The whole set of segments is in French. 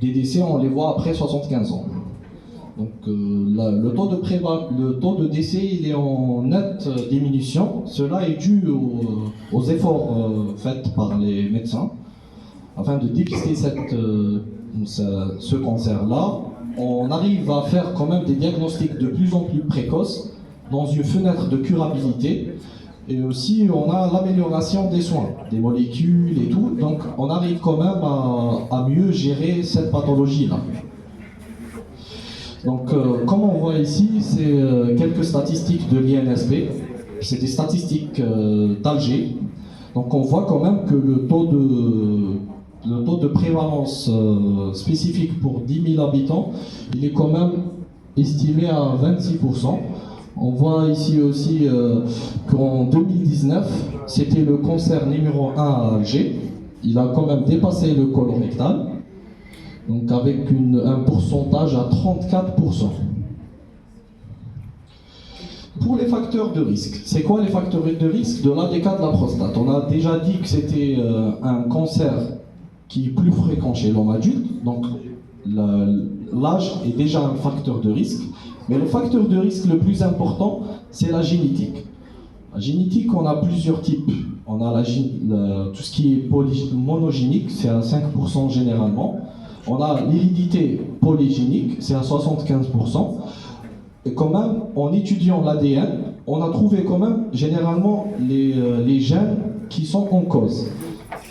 des décès, on les voit après 75 ans. Donc le taux de décès il est en nette diminution. Cela est dû aux efforts faits par les médecins afin de dépister ce cancer-là. On arrive à faire quand même des diagnostics de plus en plus précoces dans une fenêtre de curabilité. Et aussi, on a l'amélioration des soins, des molécules et tout. Donc, on arrive quand même à mieux gérer cette pathologie-là. Donc, comme on voit ici, c'est quelques statistiques de l'INSP. C'est des statistiques d'Alger. Donc, on voit quand même que le taux de prévalence spécifique pour 10 000 habitants, il est quand même estimé à 26%. On voit ici aussi qu'en 2019, c'était le cancer numéro 1 à Alger. Il a quand même dépassé le colorectal, donc avec un pourcentage à 34%. Pour les facteurs de risque, c'est quoi les facteurs de risque de l'ADK de la prostate? On a déjà dit que c'était un cancer qui est plus fréquent chez l'homme adulte, donc l'âge est déjà un facteur de risque. Mais le facteur de risque le plus important, c'est la génétique. La génétique, on a plusieurs types. On a tout ce qui est monogénique, c'est à 5% généralement. On a l'hérédité polygénique, c'est à 75%. Et quand même, en étudiant l'ADN, on a trouvé quand même généralement les gènes qui sont en cause.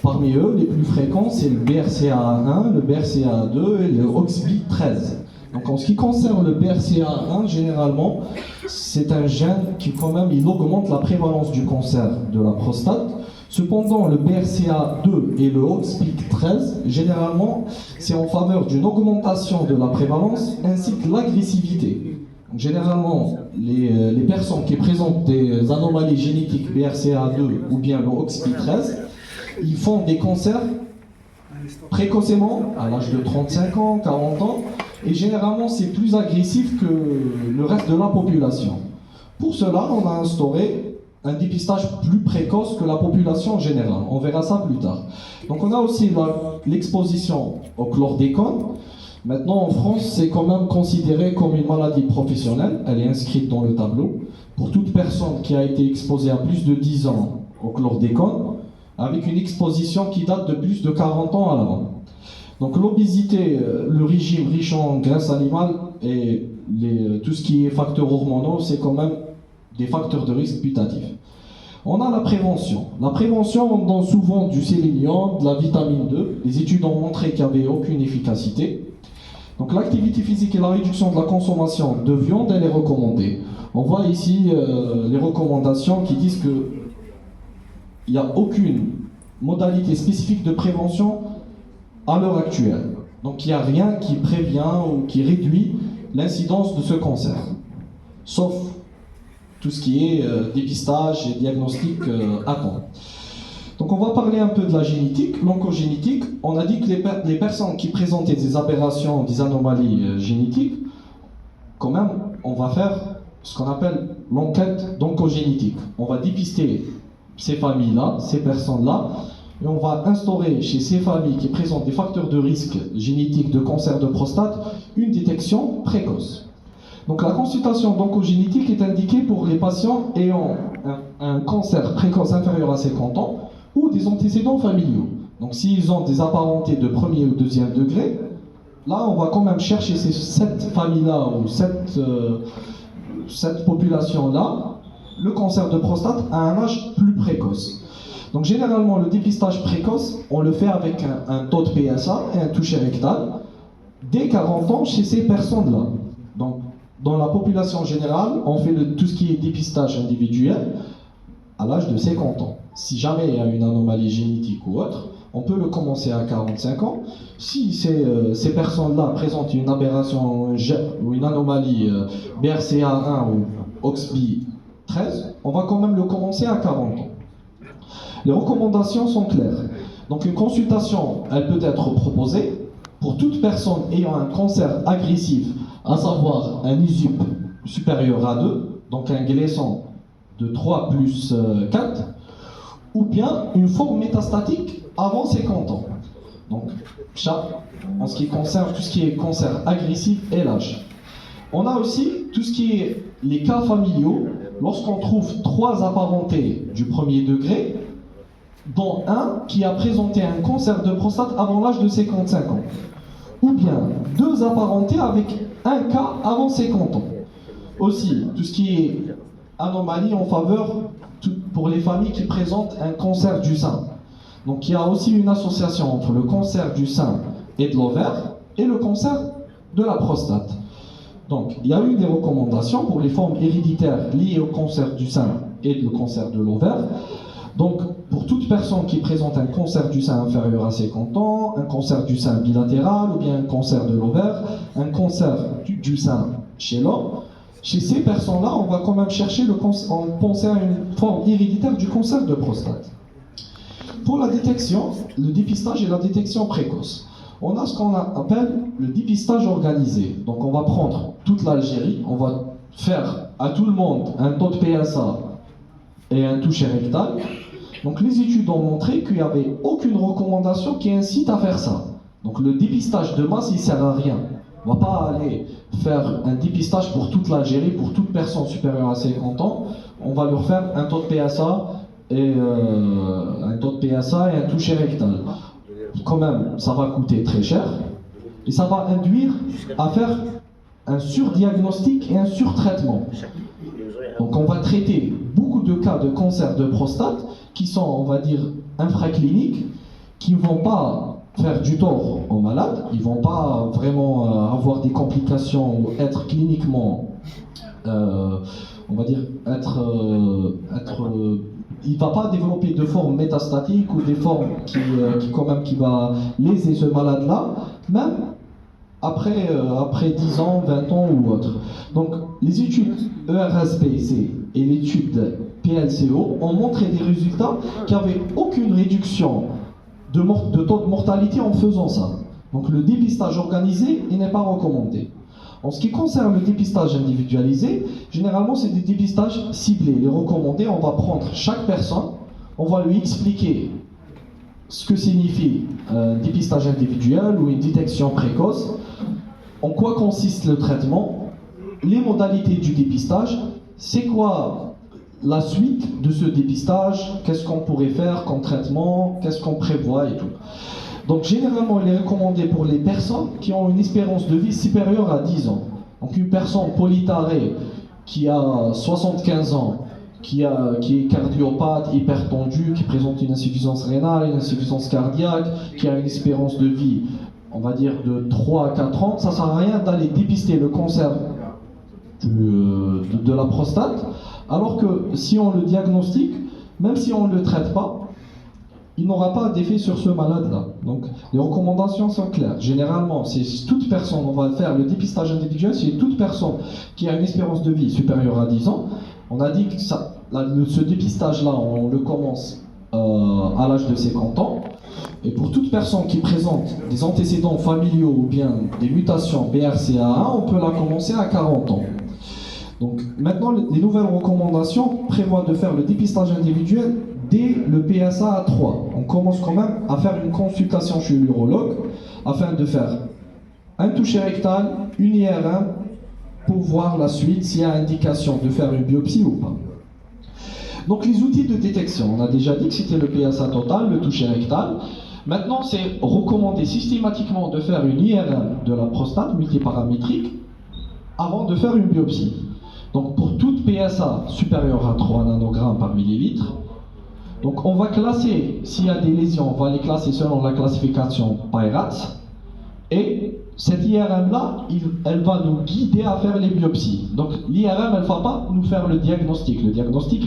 Parmi eux, les plus fréquents, c'est le BRCA1, le BRCA2 et le OXB13. Donc en ce qui concerne le BRCA1, généralement, c'est un gène qui quand même, il augmente la prévalence du cancer de la prostate. Cependant, le BRCA2 et le OXB13, généralement, c'est en faveur d'une augmentation de la prévalence ainsi que l'agressivité. Généralement, les personnes qui présentent des anomalies génétiques BRCA2 ou bien le OXB13, ils font des cancers précocement, à l'âge de 35 ans, 40 ans, et généralement c'est plus agressif que le reste de la population. Pour cela, on a instauré un dépistage plus précoce que la population générale. On verra ça plus tard. Donc on a aussi l'exposition au chlordécone. Maintenant en France, c'est quand même considéré comme une maladie professionnelle. Elle est inscrite dans le tableau. Pour toute personne qui a été exposée à plus de 10 ans au chlordécone, avec une exposition qui date de plus de 40 ans à l'avant. Donc l'obésité, le régime riche en graisse animale et tout ce qui est facteurs hormonaux, c'est quand même des facteurs de risque putatifs. On a la prévention. La prévention, on donne souvent du sélénium, de la vitamine D. Les études ont montré qu'il n'y avait aucune efficacité. Donc l'activité physique et la réduction de la consommation de viande, elle est recommandée. On voit ici les recommandations qui disent que il n'y a aucune modalité spécifique de prévention à l'heure actuelle. Donc il n'y a rien qui prévient ou qui réduit l'incidence de ce cancer, sauf tout ce qui est dépistage et diagnostic à temps. Donc on va parler un peu de la génétique, l'oncogénétique. On a dit que les personnes qui présentaient des aberrations, des anomalies génétiques, quand même, on va faire ce qu'on appelle l'enquête d'oncogénétique. On va dépister ces familles-là, ces personnes-là, et on va instaurer chez ces familles qui présentent des facteurs de risque génétique de cancer de prostate une détection précoce. Donc la consultation d'oncogénétique est indiquée pour les patients ayant un cancer précoce inférieur à 50 ans ou des antécédents familiaux. Donc s'ils ont des apparentés de premier ou deuxième degré, là on va quand même chercher cette famille-là ou cette population-là, le cancer de prostate à un âge plus précoce. Donc généralement le dépistage précoce, on le fait avec un taux de PSA et un toucher rectal dès 40 ans chez ces personnes-là. Donc dans la population générale, on fait tout ce qui est dépistage individuel à l'âge de 50 ans. Si jamais il y a une anomalie génétique ou autre, on peut le commencer à 45 ans. Si ces personnes-là présentent une aberration ou une anomalie BRCA1 ou OXB13, on va quand même le commencer à 40 ans. Les recommandations sont claires. Donc une consultation, elle peut être proposée pour toute personne ayant un cancer agressif, à savoir un ISUP supérieur à 2, donc un gléçon de 3 plus 4, ou bien une forme métastatique avant 50 ans. Donc Ça, en ce qui concerne tout ce qui est cancer agressif et l'âge. On a aussi tout ce qui est les cas familiaux, lorsqu'on trouve 3 apparentés du premier degré, dont un qui a présenté un cancer de prostate avant l'âge de 55 ans. Ou bien 2 apparentés avec un cas avant 50 ans. Aussi, tout ce qui est anomalie en faveur pour les familles qui présentent un cancer du sein. Donc il y a aussi une association entre le cancer du sein et de l'ovaire et le cancer de la prostate. Donc il y a eu des recommandations pour les formes héréditaires liées au cancer du sein et le cancer de l'ovaire. Donc pour toute personne qui présente un cancer du sein inférieur à 50 ans, un cancer du sein bilatéral ou bien un cancer de l'ovaire, un cancer du sein chez l'homme, chez ces personnes-là, on va quand même chercher penser à une forme héréditaire du cancer de prostate. Pour la détection, le dépistage et la détection précoce, on a ce qu'on appelle le dépistage organisé. Donc on va prendre toute l'Algérie, on va faire à tout le monde un taux de PSA et un toucher rectal. Donc les études ont montré qu'il n'y avait aucune recommandation qui incite à faire ça. Donc le dépistage de masse, il ne sert à rien. On ne va pas aller faire un dépistage pour toute l'Algérie, pour toute personne supérieure à 50 ans. On va leur faire un taux de PSA et un toucher rectal. Quand même, ça va coûter très cher et ça va induire à faire un surdiagnostic et un surtraitement. Donc on va traiter beaucoup de cas de cancer de prostate qui sont, on va dire, infracliniques, qui ne vont pas faire du tort aux malades, ils ne vont pas vraiment avoir des complications ou être cliniquement, on va dire, il ne va pas développer de formes métastatiques ou des formes qui va léser ce malade-là, même après 10 ans, 20 ans ou autre. Donc les études ERSPC et l'étude PLCO ont montré des résultats qui n'avaient aucune réduction de taux de mortalité en faisant ça. Donc le dépistage organisé, il n'est pas recommandé. En ce qui concerne le dépistage individualisé, généralement c'est des dépistages ciblés. Les recommandés, on va prendre chaque personne, on va lui expliquer ce que signifie un dépistage individuel ou une détection précoce, en quoi consiste le traitement, les modalités du dépistage, c'est quoi la suite de ce dépistage, qu'est-ce qu'on pourrait faire comme traitement, qu'est-ce qu'on prévoit et tout. Donc généralement il est recommandé pour les personnes qui ont une espérance de vie supérieure à 10 ans. Donc une personne polytarée qui a 75 ans, qui est cardiopathe, hypertendu, qui présente une insuffisance rénale, une insuffisance cardiaque, qui a une espérance de vie, on va dire, de 3 à 4 ans, ça ne sert à rien d'aller dépister le cancer de la prostate, alors que si on le diagnostique, même si on ne le traite pas, il n'aura pas d'effet sur ce malade-là. Donc les recommandations sont claires. Généralement, si toute personne, on va faire le dépistage individuel, si toute personne qui a une espérance de vie supérieure à 10 ans, on a dit que ce dépistage-là, on le commence à l'âge de 50 ans. Et pour toute personne qui présente des antécédents familiaux ou bien des mutations BRCA1, on peut la commencer à 40 ans. Donc maintenant, les nouvelles recommandations prévoient de faire le dépistage individuel dès le PSA à 3. On commence quand même à faire une consultation chez l'urologue afin de faire un toucher rectal, une IRM, pour voir la suite s'il y a indication de faire une biopsie ou pas. Donc les outils de détection, on a déjà dit que c'était le PSA total, le toucher rectal. Maintenant, c'est recommandé systématiquement de faire une IRM de la prostate multiparamétrique avant de faire une biopsie. Donc pour toute PSA supérieure à 3 nanogrammes par millilitre, donc on va classer, s'il y a des lésions, on va les classer selon la classification PIRATS, et cette IRM-là, elle va nous guider à faire les biopsies. Donc l'IRM, elle ne va pas nous faire le diagnostic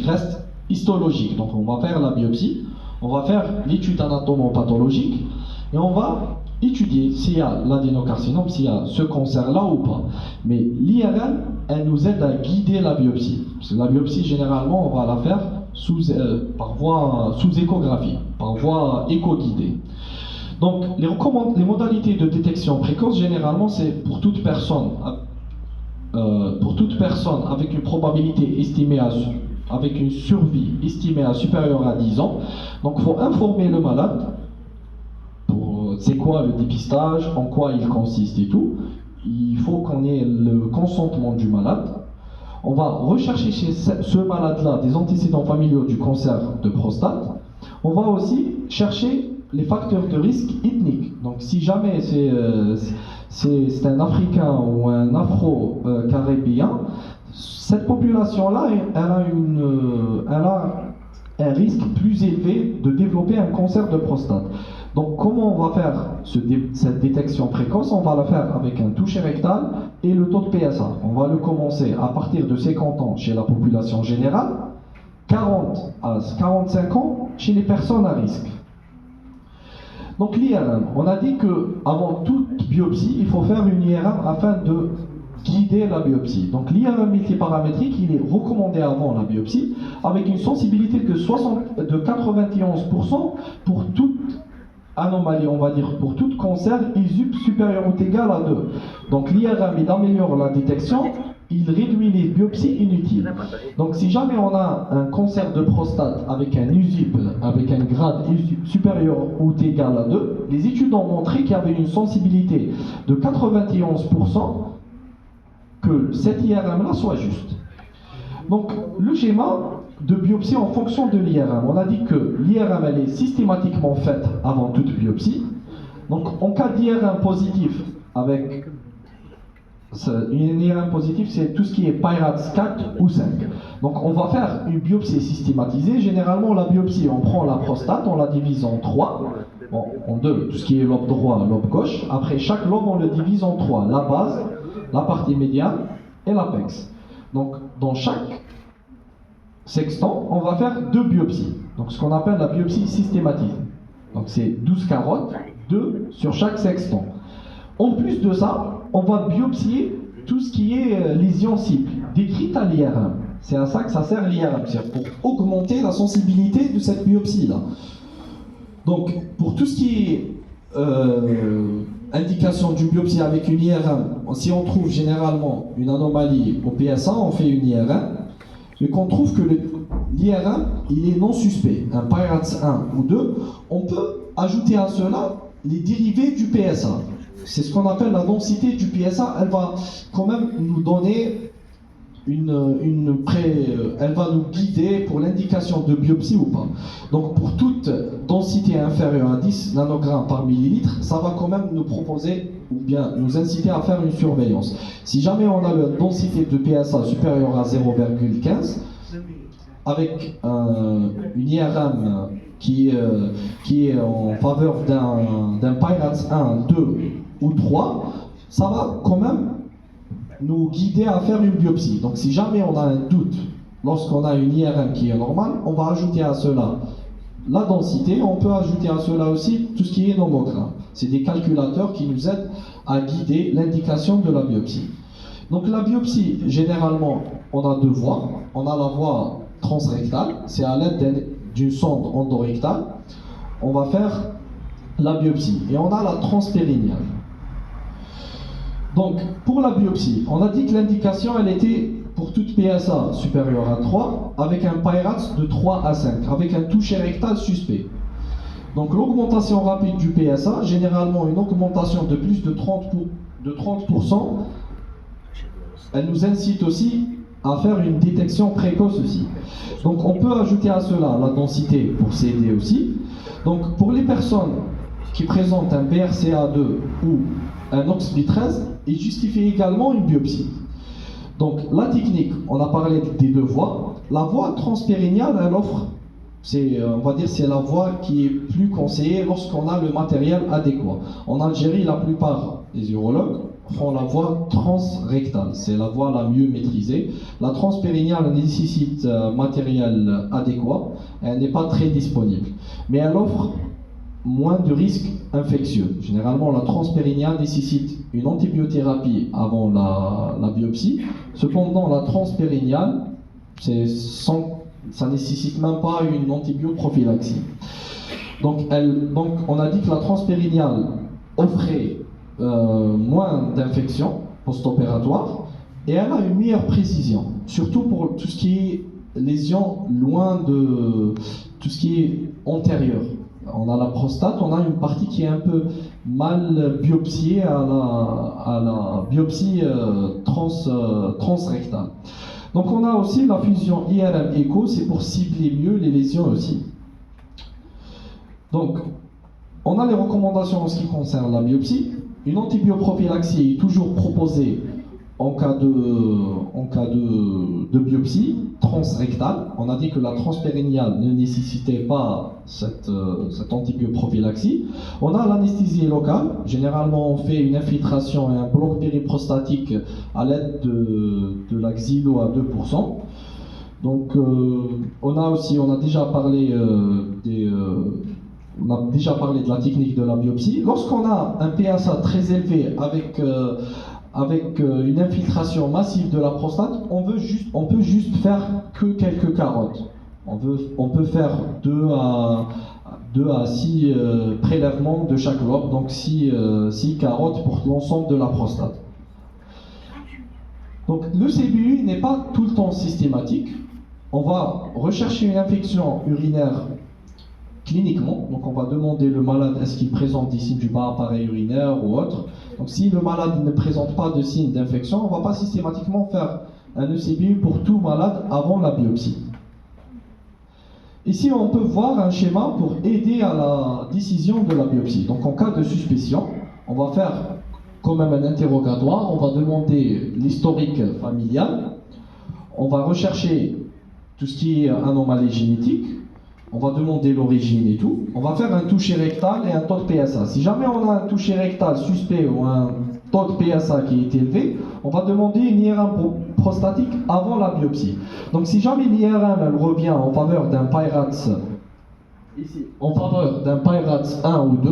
reste histologique. Donc on va faire la biopsie, on va faire l'étude anatomo-pathologique, et on va étudier s'il y a l'adénocarcinome, s'il y a ce cancer-là ou pas. Mais l'IRM, elle nous aide à guider la biopsie. Parce que la biopsie, généralement, on va la faire sous échographie, par voie éco-guidée. Donc, les modalités de détection précoce, généralement, c'est pour toute personne avec une probabilité estimée avec une survie estimée à supérieure à 10 ans. Donc, il faut informer le malade. c'est quoi le dépistage, en quoi il consiste et tout. Il faut qu'on ait le consentement du malade. On va rechercher chez ce malade-là des antécédents familiaux du cancer de prostate. On va aussi chercher les facteurs de risque ethniques. Donc si jamais c'est un Africain ou un Afro-Caribéen, cette population-là, elle a un risque plus élevé de développer un cancer de prostate. Donc comment on va faire cette détection précoce? On va la faire avec un toucher rectal et le taux de PSA. On va le commencer à partir de 50 ans chez la population générale, 40 à 45 ans chez les personnes à risque. Donc l'IRM, on a dit qu'avant toute biopsie, il faut faire une IRM afin de guider la biopsie. Donc l'IRM multiparamétrique, il est recommandé avant la biopsie avec une sensibilité de 91% pour toute anomalie, on va dire, pour tout cancer ISUP supérieur ou égal à 2. Donc l'IRM, il améliore la détection, il réduit les biopsies inutiles. Donc si jamais on a un cancer de prostate avec un ISUP, avec un grade ISUP supérieur ou égal à 2, les études ont montré qu'il y avait une sensibilité de 91% que cette IRM-là soit juste. Donc le schéma de biopsie en fonction de l'IRM. On a dit que l'IRM elle est systématiquement faite avant toute biopsie. Donc en cas d'IRM positif, avec une IRM positive, c'est tout ce qui est PIRATS 4 ou 5. Donc on va faire une biopsie systématisée. Généralement la biopsie, on prend la prostate, on la divise en 3, en 2, tout ce qui est lobe droit, lobe gauche. Après chaque lobe, on le divise en 3, la base, la partie médiane et l'apex. Donc dans chaque sextant, on va faire 2 biopsies. Donc ce qu'on appelle la biopsie systématique. Donc c'est 12 carottes, 2 sur chaque sextant. En plus de ça, on va biopsier tout ce qui est lésion cible, décrite à l'IRM. C'est à ça que ça sert l'IRM, c'est pour augmenter la sensibilité de cette biopsie-là. Donc pour tout ce qui est indication d'une biopsie avec une IRM, si on trouve généralement une anomalie au PSA, on fait une IRM. Et qu'on trouve que l'IRM, il est non suspect, un PIRATS 1 ou 2, on peut ajouter à cela les dérivés du PSA. C'est ce qu'on appelle la densité du PSA. Elle va quand même nous donner elle va nous guider pour l'indication de biopsie ou pas. Donc pour toute densité inférieure à 10 nanogrammes par millilitre, ça va quand même nous proposer ou bien nous inciter à faire une surveillance. Si jamais on a une densité de PSA supérieure à 0,15, avec une IRM qui est en faveur d'un PIRATS 1, 2 ou 3, ça va quand même nous guider à faire une biopsie. Donc si jamais on a un doute, lorsqu'on a une IRM qui est normale, on va ajouter à cela la densité, on peut ajouter à cela aussi tout ce qui est nomogramme. C'est des calculateurs qui nous aident à guider l'indication de la biopsie. Donc la biopsie, généralement, on a 2 voies. On a la voie transrectale, c'est à l'aide d'une sonde endorectale. On va faire la biopsie. Et on a la transpérinéale. Donc, pour la biopsie, on a dit que l'indication, elle était pour toute PSA supérieure à 3, avec un PIRATS de 3 à 5, avec un toucher rectal suspect. Donc, l'augmentation rapide du PSA, généralement une augmentation de plus de 30%, elle nous incite aussi à faire une détection précoce aussi. Donc, on peut ajouter à cela la densité pour s'aider aussi. Donc, pour les personnes qui présentent un BRCA2 ou un OXB13, il justifie également une biopsie. Donc la technique, on a parlé des 2 voies. La voie transpérinéale, elle offre, on va dire, c'est la voie qui est plus conseillée lorsqu'on a le matériel adéquat. En Algérie, la plupart des urologues font la voie transrectale. C'est la voie la mieux maîtrisée. La transpérinéale nécessite matériel adéquat. Elle n'est pas très disponible. Mais elle offre moins de risques infectieux. Généralement, la transpérinéale nécessite une antibiothérapie avant la biopsie. Cependant, la transpérinéale, ça nécessite même pas une antibioprophylaxie. Donc, on a dit que la transpérinéale offrait moins d'infections post-opératoires et elle a une meilleure précision, surtout pour tout ce qui est lésions loin de tout ce qui est antérieur. On a la prostate, on a une partie qui est un peu mal biopsiée à la biopsie transrectale. Donc on a aussi la fusion IRM-écho, c'est pour cibler mieux les lésions aussi. Donc, on a les recommandations en ce qui concerne la biopsie. Une antibioprophylaxie est toujours proposée en cas de biopsie transrectale. On a dit que la transpérinéale ne nécessitait pas cette antibioprophylaxie. On a l'anesthésie locale. Généralement, on fait une infiltration et un bloc périprostatique à l'aide de la xylo à 2%. Donc, on a déjà parlé de la technique de la biopsie. Lorsqu'on a un PSA très élevé avec une infiltration massive de la prostate, on peut juste faire que quelques carottes. On peut faire 2 à 6 prélèvements de chaque lobe, donc 6 carottes pour l'ensemble de la prostate. Donc le CBU n'est pas tout le temps systématique. On va rechercher une infection urinaire cliniquement, donc on va demander le malade est-ce qu'il présente des signes du bas appareil urinaire ou autre. Donc si le malade ne présente pas de signes d'infection, on ne va pas systématiquement faire un ECBU pour tout malade avant la biopsie. Ici on peut voir un schéma pour aider à la décision de la biopsie. Donc en cas de suspicion, on va faire quand même un interrogatoire, on va demander l'historique familial, on va rechercher tout ce qui est anomalie génétique, on va demander l'origine et tout. On va faire un toucher rectal et un taux de PSA. Si jamais on a un toucher rectal suspect ou un taux de PSA qui est élevé, on va demander une IRM prostatique avant la biopsie. Donc si jamais l'IRM elle revient en faveur d'un PIRATS, ici, en faveur d'un PIRATS 1 ou 2,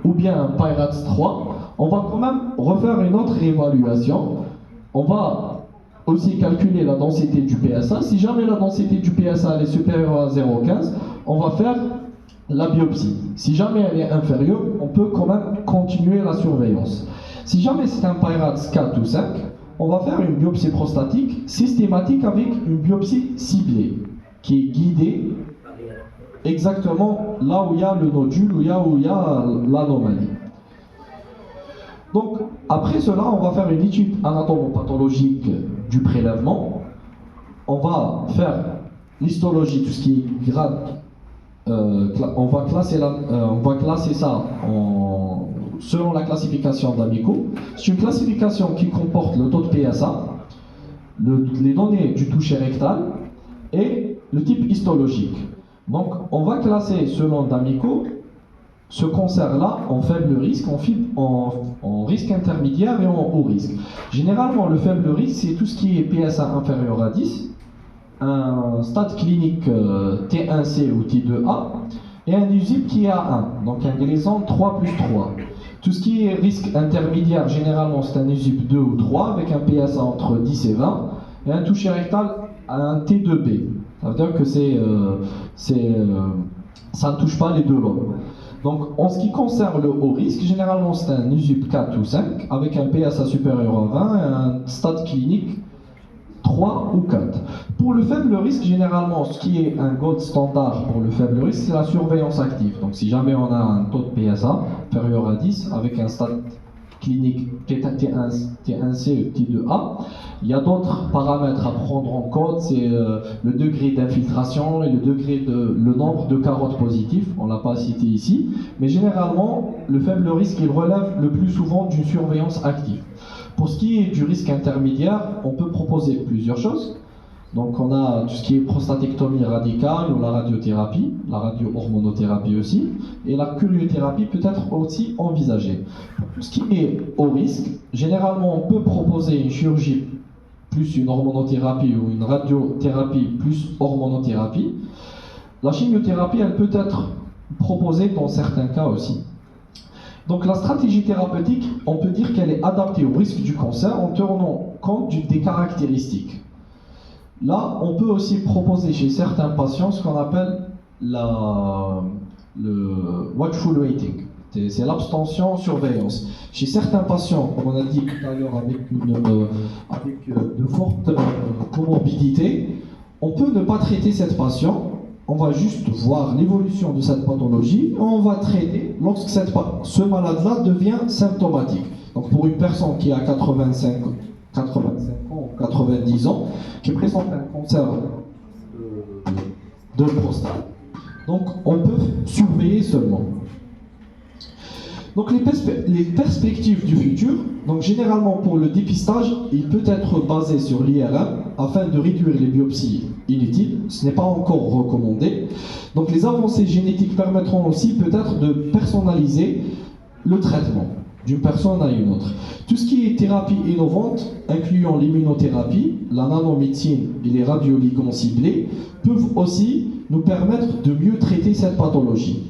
ou bien un PIRATS 3, on va quand même refaire une autre évaluation. On va aussi calculer la densité du PSA. Si jamais la densité du PSA est supérieure à 0,15, on va faire la biopsie. Si jamais elle est inférieure, on peut quand même continuer la surveillance. Si jamais c'est un PIRATS 4 ou 5, on va faire une biopsie prostatique systématique avec une biopsie ciblée, qui est guidée exactement là où il y a le nodule, où il y a l'anomalie. Donc, après cela, on va faire une étude anatomopathologique du prélèvement. On va faire l'histologie, tout ce qui est grade. On va classer ça selon la classification d'Amico. C'est une classification qui comporte le taux de PSA, les données du toucher rectal et le type histologique. Donc, on va classer selon d'Amico ce cancer-là en faible risque, en risque intermédiaire et en haut risque. Généralement, le faible risque, c'est tout ce qui est PSA inférieur à 10, un stade clinique T1C ou T2A, et un USIP qui est à 1, donc un gléson 3+3. Tout ce qui est risque intermédiaire, généralement, c'est un USIP 2 ou 3, avec un PSA entre 10 et 20, et un toucher rectal à un T2B. Ça veut dire que ça ne touche pas les deux lobes. Donc, en ce qui concerne le haut risque, généralement c'est un USUP 4 ou 5 avec un PSA supérieur à 20 et un stade clinique 3 ou 4. Pour le faible risque, généralement, ce qui est un gold standard pour le faible risque, c'est la surveillance active. Donc, si jamais on a un taux de PSA inférieur à 10 avec un stade clinique T1C ou T2A, il y a d'autres paramètres à prendre en compte, c'est le degré d'infiltration et le nombre de carottes positives, on ne l'a pas cité ici, mais généralement, le faible risque, il relève le plus souvent d'une surveillance active. Pour ce qui est du risque intermédiaire, on peut proposer plusieurs choses. Donc on a tout ce qui est prostatectomie radicale ou la radiothérapie, la radio-hormonothérapie aussi, et la curiothérapie peut être aussi envisagée. Pour tout ce qui est haut risque, généralement on peut proposer une chirurgie plus une hormonothérapie ou une radiothérapie plus hormonothérapie. La chimiothérapie, elle peut être proposée dans certains cas aussi. Donc la stratégie thérapeutique, on peut dire qu'elle est adaptée au risque du cancer en tenant compte des caractéristiques. Là, on peut aussi proposer chez certains patients ce qu'on appelle le watchful waiting. C'est l'abstention-surveillance. Chez certains patients, comme on a dit tout à l'heure, avec de fortes comorbidités, on peut ne pas traiter cette patient on va juste voir l'évolution de cette pathologie et on va traiter lorsque ce malade-là devient symptomatique. Donc pour une personne qui a 85 ans ou 90 ans, qui présente un cancer de prostate, donc on peut surveiller seulement. Donc les perspectives du futur, donc généralement pour le dépistage, il peut être basé sur l'IRM afin de réduire les biopsies inutiles. Ce n'est pas encore recommandé. Donc les avancées génétiques permettront aussi peut-être de personnaliser le traitement d'une personne à une autre. Tout ce qui est thérapie innovante, incluant l'immunothérapie, la nanomédecine et les radioligands ciblés, peuvent aussi nous permettre de mieux traiter cette pathologie.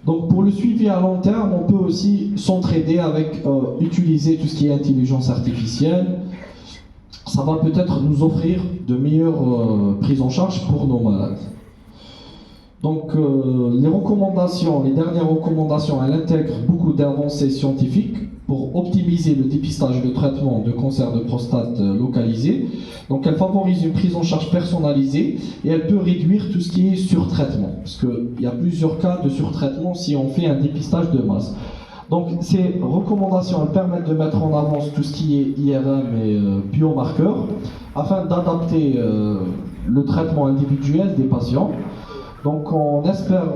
Donc pour le suivi à long terme, on peut aussi s'entraider avec utiliser tout ce qui est intelligence artificielle. Ça va peut-être nous offrir de meilleures prises en charge pour nos malades. Donc les dernières recommandations, elles intègrent beaucoup d'avancées scientifiques pour optimiser le dépistage et le traitement de cancer de prostate localisé. Donc elle favorise une prise en charge personnalisée et elle peut réduire tout ce qui est surtraitement, parce qu'il y a plusieurs cas de surtraitement si on fait un dépistage de masse. Donc ces recommandations elles permettent de mettre en avance tout ce qui est IRM et biomarqueurs afin d'adapter le traitement individuel des patients. Donc on espère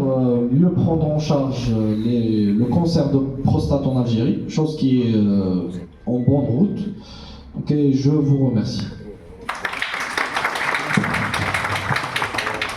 mieux prendre en charge le cancer de prostate en Algérie, chose qui est en bonne route. Ok, je vous remercie.